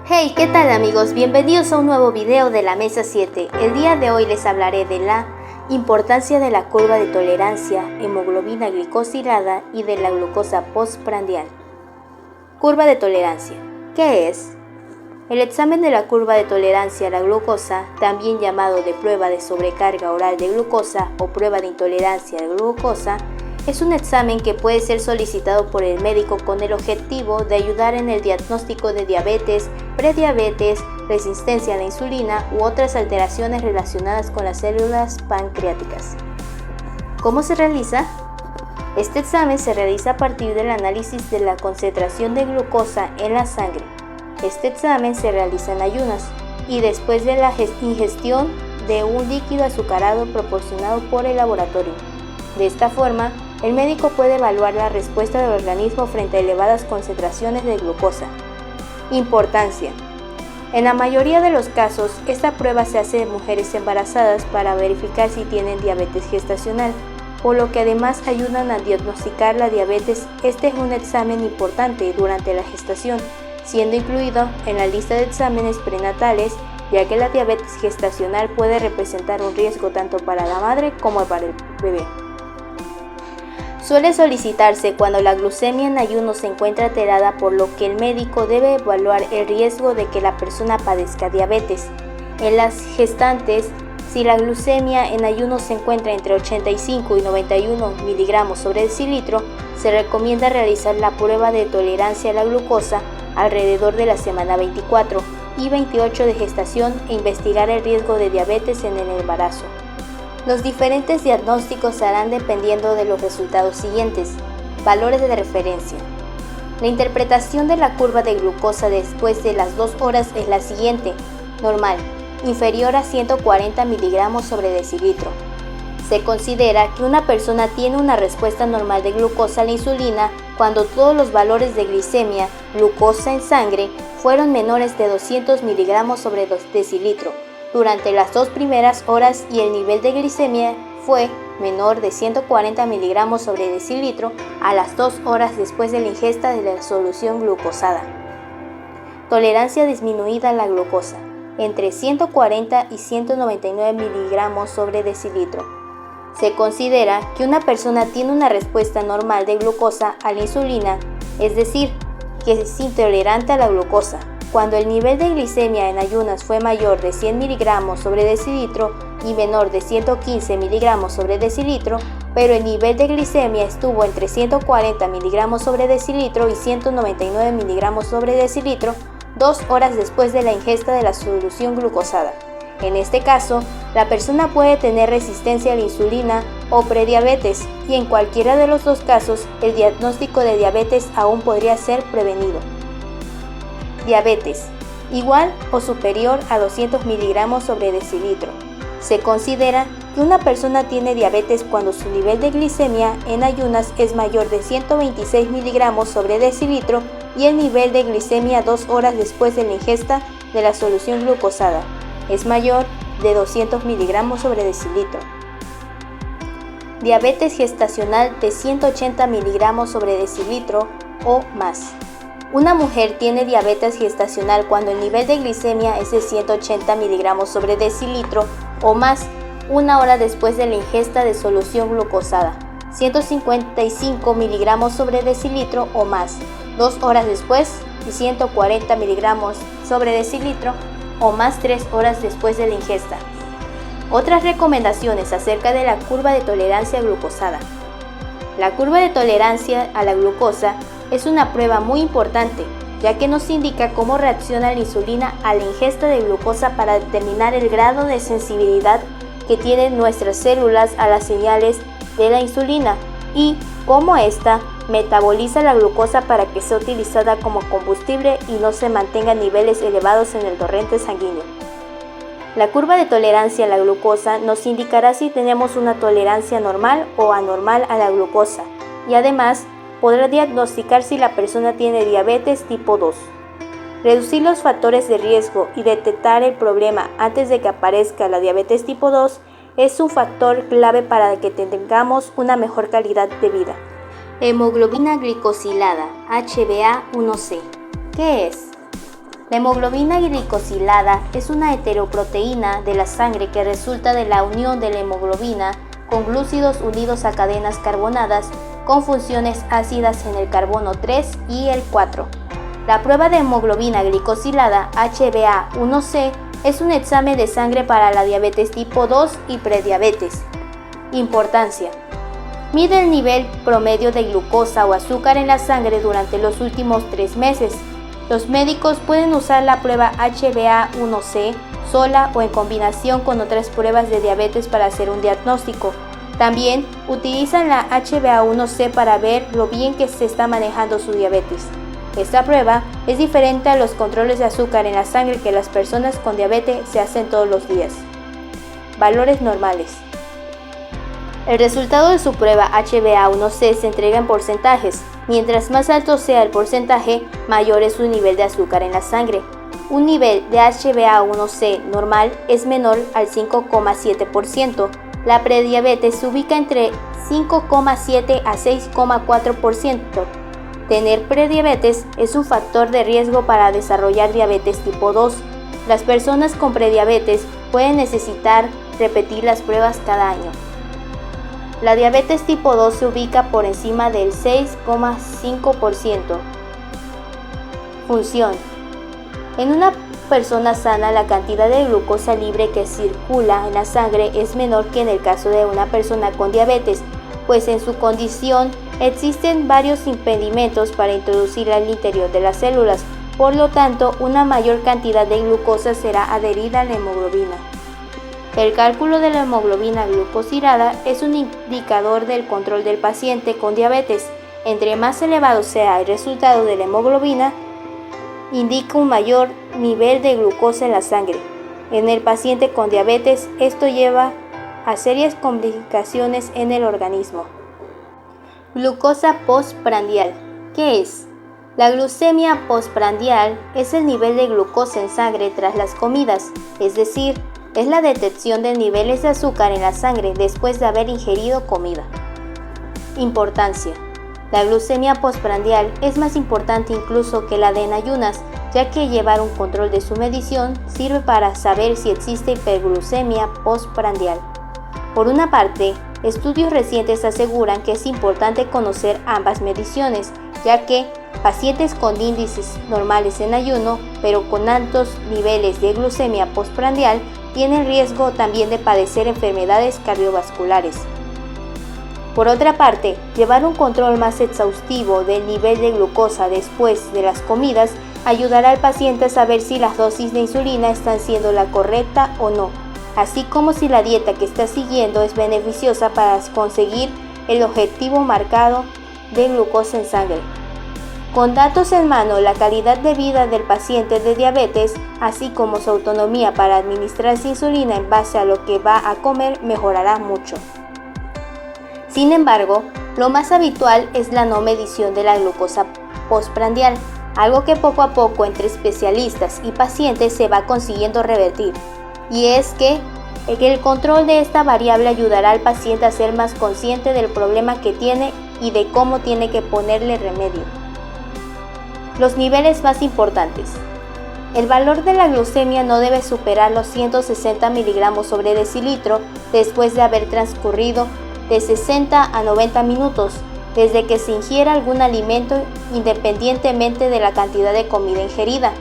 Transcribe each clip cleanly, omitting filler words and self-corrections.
Hey, ¿qué tal amigos? Bienvenidos a un nuevo video de la Mesa 7. El día de hoy les hablaré de la importancia de la curva de tolerancia, hemoglobina glicosilada y de la glucosa postprandial. Curva de tolerancia. ¿Qué es? El examen de la curva de tolerancia a la glucosa, también llamado de prueba de sobrecarga oral de glucosa o prueba de intolerancia a la glucosa, es un examen que puede ser solicitado por el médico con el objetivo de ayudar en el diagnóstico de diabetes, prediabetes, resistencia a la insulina u otras alteraciones relacionadas con las células pancreáticas. ¿Cómo se realiza? Este examen se realiza a partir del análisis de la concentración de glucosa en la sangre. Este examen se realiza en ayunas y después de la ingestión de un líquido azucarado proporcionado por el laboratorio. De esta forma, el médico puede evaluar la respuesta del organismo frente a elevadas concentraciones de glucosa. Importancia. En la mayoría de los casos, esta prueba se hace en mujeres embarazadas para verificar si tienen diabetes gestacional, por lo que además ayudan a diagnosticar la diabetes. Este es un examen importante durante la gestación, siendo incluido en la lista de exámenes prenatales, ya que la diabetes gestacional puede representar un riesgo tanto para la madre como para el bebé. Suele solicitarse cuando la glucemia en ayuno se encuentra alterada, por lo que el médico debe evaluar el riesgo de que la persona padezca diabetes. En las gestantes, si la glucemia en ayuno se encuentra entre 85 y 91 miligramos sobre decilitro, se recomienda realizar la prueba de tolerancia a la glucosa alrededor de la semana 24 y 28 de gestación e investigar el riesgo de diabetes en el embarazo. Los diferentes diagnósticos se harán dependiendo de los resultados siguientes. Valores de referencia. La interpretación de la curva de glucosa después de las 2 horas es la siguiente: normal, inferior a 140 miligramos sobre decilitro. Se considera que una persona tiene una respuesta normal de glucosa a la insulina cuando todos los valores de glicemia, glucosa en sangre, fueron menores de 200 miligramos sobre decilitro durante las 2 primeras horas y el nivel de glicemia fue menor de 140 miligramos sobre decilitro a las 2 horas después de la ingesta de la solución glucosada. Tolerancia disminuida a la glucosa, entre 140 y 199 miligramos sobre decilitro. Se considera que una persona tiene una respuesta normal de glucosa a la insulina, es decir, que es intolerante a la glucosa, cuando el nivel de glicemia en ayunas fue mayor de 100 miligramos sobre decilitro y menor de 115 miligramos sobre decilitro, pero el nivel de glicemia estuvo entre 140 miligramos sobre decilitro y 199 miligramos sobre decilitro 2 horas después de la ingesta de la solución glucosada. En este caso, la persona puede tener resistencia a la insulina o prediabetes, y en cualquiera de los dos casos, el diagnóstico de diabetes aún podría ser prevenido. Diabetes, igual o superior a 200 miligramos sobre decilitro. Se considera que una persona tiene diabetes cuando su nivel de glicemia en ayunas es mayor de 126 miligramos sobre decilitro y el nivel de glicemia 2 horas después de la ingesta de la solución glucosada es mayor de 200 miligramos sobre decilitro. Diabetes gestacional de 180 miligramos sobre decilitro o más. Una mujer tiene diabetes gestacional cuando el nivel de glicemia es de 180 miligramos sobre decilitro o más 1 hora después de la ingesta de solución glucosada, 155 miligramos sobre decilitro o más 2 horas después y 140 miligramos sobre decilitro o más 3 horas después de la ingesta. Otras recomendaciones acerca de la curva de tolerancia glucosada. La curva de tolerancia a la glucosa es una prueba muy importante, ya que nos indica cómo reacciona la insulina a la ingesta de glucosa para determinar el grado de sensibilidad que tienen nuestras células a las señales de la insulina y cómo ésta metaboliza la glucosa para que sea utilizada como combustible y no se mantengan niveles elevados en el torrente sanguíneo. La curva de tolerancia a la glucosa nos indicará si tenemos una tolerancia normal o anormal a la glucosa, y además podrá diagnosticar si la persona tiene diabetes tipo 2. Reducir los factores de riesgo y detectar el problema antes de que aparezca la diabetes tipo 2 es un factor clave para que tengamos una mejor calidad de vida. Hemoglobina glicosilada, HbA1c. ¿Qué es? La hemoglobina glicosilada es una heteroproteína de la sangre que resulta de la unión de la hemoglobina con glúcidos unidos a cadenas carbonadas con funciones ácidas en el carbono 3 y el 4. La prueba de hemoglobina glicosilada HbA1c es un examen de sangre para la diabetes tipo 2 y prediabetes. Importancia. Mide el nivel promedio de glucosa o azúcar en la sangre durante los últimos 3 meses. Los médicos pueden usar la prueba HbA1c sola o en combinación con otras pruebas de diabetes para hacer un diagnóstico. También utilizan la HbA1c para ver lo bien que se está manejando su diabetes. Esta prueba es diferente a los controles de azúcar en la sangre que las personas con diabetes se hacen todos los días. Valores normales. El resultado de su prueba HbA1c se entrega en porcentajes. Mientras más alto sea el porcentaje, mayor es su nivel de azúcar en la sangre. Un nivel de HbA1c normal es menor al 5,7%. La prediabetes se ubica entre 5,7 a 6,4%. Tener prediabetes es un factor de riesgo para desarrollar diabetes tipo 2. Las personas con prediabetes pueden necesitar repetir las pruebas cada año. La diabetes tipo 2 se ubica por encima del 6,5%. Función. En una persona sana, la cantidad de glucosa libre que circula en la sangre es menor que en el caso de una persona con diabetes, pues en su condición existen varios impedimentos para introducirla al interior de las células. Por lo tanto, una mayor cantidad de glucosa será adherida a la hemoglobina. El cálculo de la hemoglobina glucosilada es un indicador del control del paciente con diabetes. Entre más elevado sea el resultado de la hemoglobina, indica un mayor nivel de glucosa en la sangre. En el paciente con diabetes, esto lleva a serias complicaciones en el organismo. Glucosa postprandial. ¿Qué es? La glucemia postprandial es el nivel de glucosa en sangre tras las comidas, es decir, es la detección de niveles de azúcar en la sangre después de haber ingerido comida. Importancia. La glucemia postprandial es más importante incluso que la de en ayunas, ya que llevar un control de su medición sirve para saber si existe hiperglucemia postprandial. Por una parte, estudios recientes aseguran que es importante conocer ambas mediciones, ya que pacientes con índices normales en ayuno, pero con altos niveles de glucemia postprandial, tienen riesgo también de padecer enfermedades cardiovasculares. Por otra parte, llevar un control más exhaustivo del nivel de glucosa después de las comidas ayudará al paciente a saber si las dosis de insulina están siendo la correcta o no, así como si la dieta que está siguiendo es beneficiosa para conseguir el objetivo marcado de glucosa en sangre. Con datos en mano, la calidad de vida del paciente de diabetes, así como su autonomía para administrarse insulina en base a lo que va a comer, mejorará mucho. Sin embargo, lo más habitual es la no medición de la glucosa postprandial, algo que poco a poco entre especialistas y pacientes se va consiguiendo revertir. Y es que el control de esta variable ayudará al paciente a ser más consciente del problema que tiene y de cómo tiene que ponerle remedio. Los niveles más importantes. El valor de la glucemia no debe superar los 160 miligramos sobre decilitro después de haber transcurrido de 60 a 90 minutos desde que se ingiera algún alimento, independientemente de la cantidad de comida ingerida.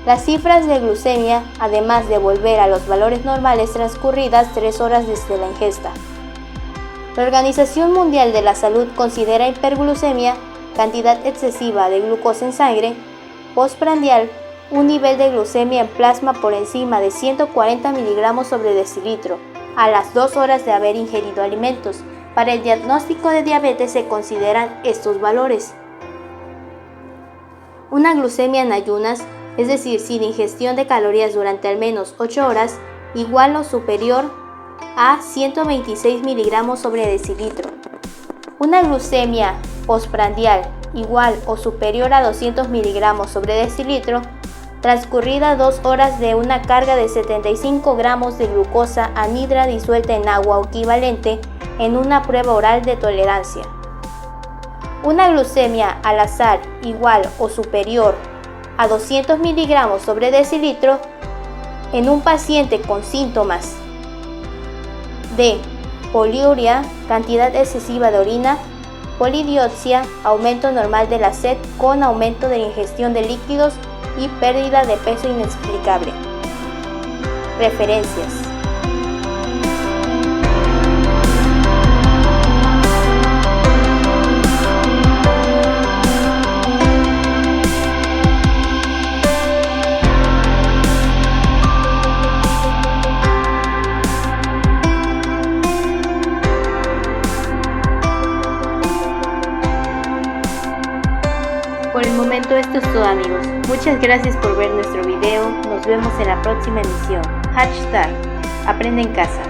Las cifras de glucemia, además de volver a los valores normales transcurridas 3 horas desde la ingesta. La Organización Mundial de la Salud considera hiperglucemia, cantidad excesiva de glucosa en sangre, postprandial, un nivel de glucemia en plasma por encima de 140 miligramos sobre decilitro a las 2 horas de haber ingerido alimentos. Para el diagnóstico de diabetes se consideran estos valores. Una glucemia en ayunas, es decir, sin ingestión de calorías durante al menos 8 horas, igual o superior a 126 miligramos sobre decilitro. Una glucemia postprandial igual o superior a 200 miligramos sobre decilitro, transcurrida 2 horas de una carga de 75 gramos de glucosa anhidra disuelta en agua o equivalente en una prueba oral de tolerancia. Una glucemia al azar igual o superior a 200 miligramos sobre decilitro en un paciente con síntomas de poliuria, cantidad excesiva de orina, polidipsia, aumento normal de la sed con aumento de la ingestión de líquidos y pérdida de peso inexplicable. Referencias. Por el momento esto es todo, amigos. Muchas gracias por ver nuestro video. Nos vemos en la próxima emisión. #Aprende en casa.